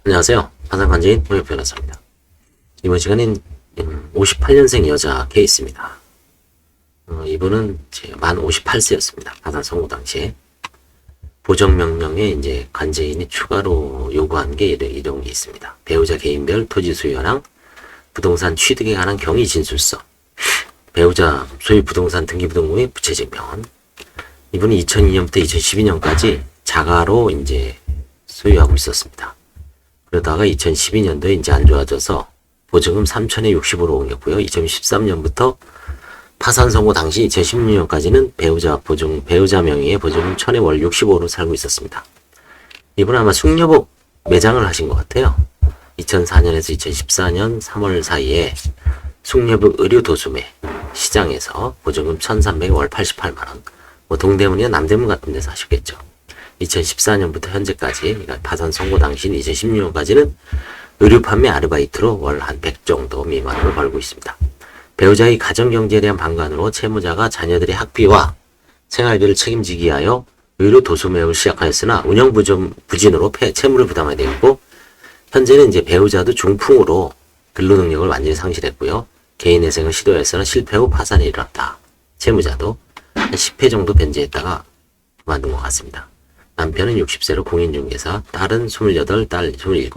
안녕하세요. 파산관제인 홍익 변호사입니다. 이번 시간엔 58년생 여자 케이스입니다. 이분은 만 58세였습니다. 파산 선고 당시에. 보정명령에 이제 관제인이 추가로 요구한 게 이런 게 있습니다. 배우자 개인별 토지 소유랑 부동산 취득에 관한 경위 진술서, 배우자 소유 부동산 등기부등본의 부채증명. 이분은 2002년부터 2012년까지 자가로 이제 소유하고 있었습니다. 그러다가 2012년도에 이제 안 좋아져서 보증금 3천에 60으로 옮겼고요. 2013년부터 파산 선고 당시 2016년까지는 배우자 명의의 보증금 1000에 월 65로 살고 있었습니다. 이분은 아마 숙녀복 매장을 하신 것 같아요. 2004년에서 2014년 3월 사이에 숙녀복 의류 도수매 시장에서 보증금 1300에 월 88만원, 뭐 동대문이나 남대문 같은 데서 하셨겠죠. 2014년부터 현재까지, 그러니까 파산 선고 당시인 2016년까지는 의류 판매 아르바이트로 월 한 100 정도 미만으로 벌고 있습니다. 배우자의 가정경제에 대한 방관으로 채무자가 자녀들의 학비와 생활비를 책임지기 위하여 의류 도소매업을 시작하였으나 운영 부진으로 채무를 부담하게 되었고, 현재는 이제 배우자도 중풍으로 근로 능력을 완전히 상실했고요. 개인회생을 시도했으나 실패 후 파산에 이르렀다. 채무자도 한 10회 정도 변제했다가 그만둔 것 같습니다. 남편은 60세로 공인중개사, 딸은 28, 딸 27.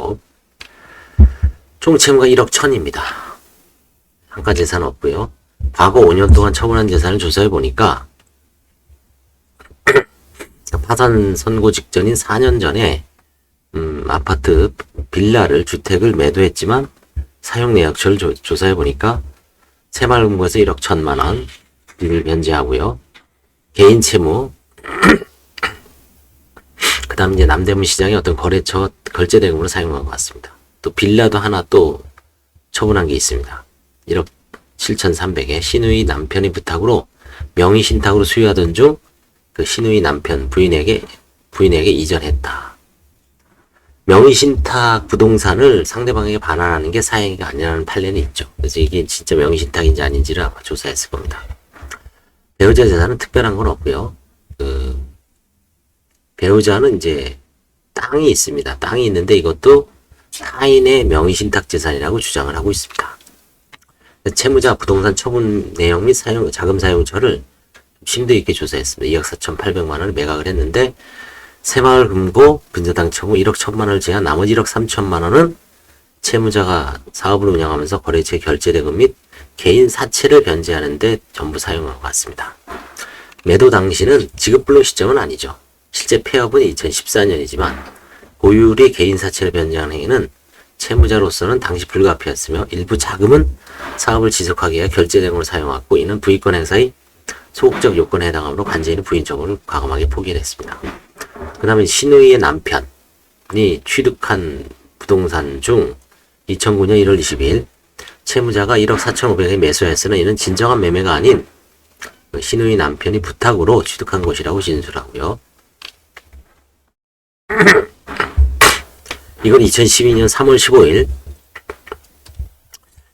총 채무가 1억 1000입니다. 한가 재산 없고요. 과거 5년 동안 처분한 재산을 조사해 보니까 파산 선고 직전인 4년 전에 아파트 빌라를 주택을 매도했지만 사용 내역서를 조사해 보니까 새마을금고에서 1억 1000만원 빚을 변제하고요. 개인 채무, 그 다음 이제 남대문 시장의 어떤 거래처 결제대금으로 사용한 것 같습니다. 또 빌라도 하나 또 처분한 게 있습니다. 1억 7300에 신우이 남편의 부탁으로 명의 신탁으로 수유하던 중 그 신우이 남편 부인에게 이전했다. 명의 신탁 부동산을 상대방에게 반환하는 게 사행위가 아니라는 판례는 있죠. 그래서 이게 진짜 명의 신탁인지 아닌지를 아마 조사했을 겁니다. 배우자 재산은 특별한 건 없고요. 배우자는 이제 땅이 있습니다. 땅이 있는데 이것도 타인의 명의 신탁 재산이라고 주장을 하고 있습니다. 채무자 부동산 처분 내용 및 자금 사용처를 심도 있게 조사했습니다. 2억 4,800만 원을 매각을 했는데 새마을금고 근저당 처분 1억 1000만 원을 제한 나머지 1억 3천만 원은 채무자가 사업을 운영하면서 거래처 결제대금 및 개인 사채를 변제하는데 전부 사용한 것 같습니다. 매도 당시는 지급불능 시점은 아니죠. 실제 폐업은 2014년이지만 고율의 개인 사채를 변제하는 행위는 채무자로서는 당시 불가피했으며 일부 자금은 사업을 지속하기 위해 결제대금으로 사용했고, 이는 부의권 행사의 소극적 요건에 해당하므로 관제인은 부인적으로 과감하게 포기를 했습니다. 그 다음에 신우이의 남편이 취득한 부동산 중 2009년 1월 22일 채무자가 1억 4,500에 매수했으나 이는 진정한 매매가 아닌 신우이 남편이 부탁으로 취득한 것이라고 진술하고요. 이건 2012년 3월 15일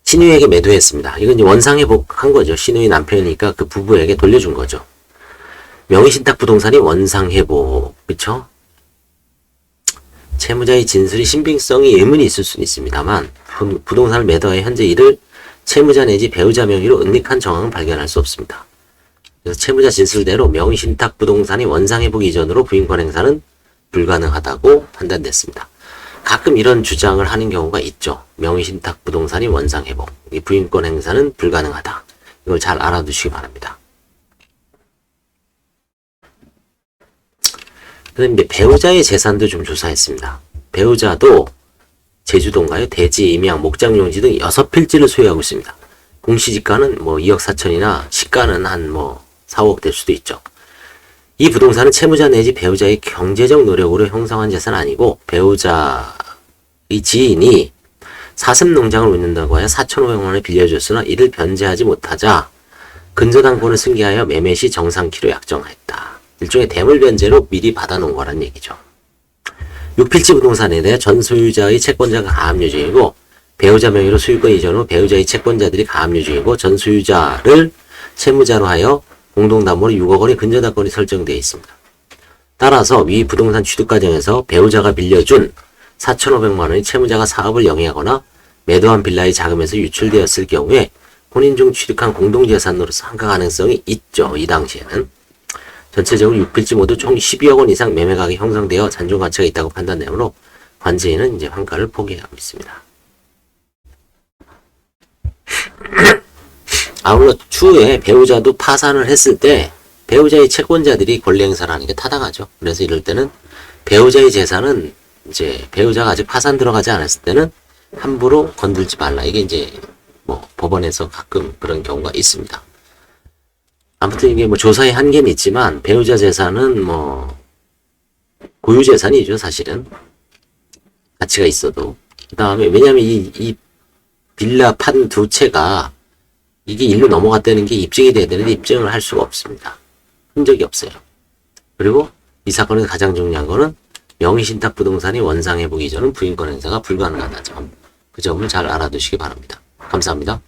신우이에게 매도했습니다. 이건 이제 원상회복한 거죠. 신우이 남편이니까 그 부부에게 돌려준 거죠. 명의신탁 부동산이 원상회복, 그쵸? 채무자의 진술이 신빙성이 의문이 있을 수는 있습니다만 부동산을 매도하여 현재 이를 채무자 내지 배우자 명의로 은닉한 정황은 발견할 수 없습니다. 그래서 채무자 진술대로 명의신탁 부동산이 원상회복 이전으로 부인권 행사는 불가능하다고 판단됐습니다. 가끔 이런 주장을 하는 경우가 있죠. 명의신탁 부동산이 원상회복, 이 부인권 행사는 불가능하다. 이걸 잘 알아두시기 바랍니다. 그다음에 이제 배우자의 재산도 좀 조사했습니다. 배우자도 제주도인가요? 대지, 임양, 목장용지 등 6필지를 소유하고 있습니다. 공시지가는 뭐 2억 4천이나 시가는 한 뭐 4, 5억 될 수도 있죠. 이 부동산은 채무자 내지 배우자의 경제적 노력으로 형성한 재산은 아니고 배우자의 지인이 사슴농장을 운영한다고 하여 4,500만 원을 빌려줬으나 이를 변제하지 못하자 근저당권을 승계하여 매매 시 정상키로 약정했다. 일종의 대물 변제로 미리 받아놓은 거란 얘기죠. 6필지 부동산에 대해 전 소유자의 채권자가 가압류 중이고 배우자 명의로 소유권 이전 후 배우자의 채권자들이 가압류 중이고 전 소유자를 채무자로 하여 공동담보로 6억 원의 근저당권이 설정되어 있습니다. 따라서 위 부동산 취득 과정에서 배우자가 빌려준 4,500만 원이 채무자가 사업을 영위하거나 매도한 빌라의 자금에서 유출되었을 경우에 혼인 중 취득한 공동재산으로서 환가 가능성이 있죠. 이 당시에는. 전체적으로 6필지 모두 총 12억 원 이상 매매가격이 형성되어 잔존 가치가 있다고 판단되므로 관제인은 이제 환가를 포기하고 있습니다. 아울러 추후에 배우자도 파산을 했을 때 배우자의 채권자들이 권리 행사를 하는 게 타당하죠. 그래서 이럴 때는 배우자의 재산은 이제 배우자가 아직 파산 들어가지 않았을 때는 함부로 건들지 말라. 이게 이제 뭐 법원에서 가끔 그런 경우가 있습니다. 아무튼 이게 뭐 조사의 한계는 있지만 배우자 재산은 뭐 고유 재산이죠. 사실은 가치가 있어도. 그 다음에 왜냐하면 이 빌라 판 두 채가 이게 일로 넘어갔다는 게 입증이 돼야 되는데 입증을 할 수가 없습니다. 흔적이 없어요. 그리고 이 사건에서 가장 중요한 거는 명의신탁 부동산이 원상회복 이전은 부인권 행사가 불가능하다는 점. 그 점을 잘 알아두시기 바랍니다. 감사합니다.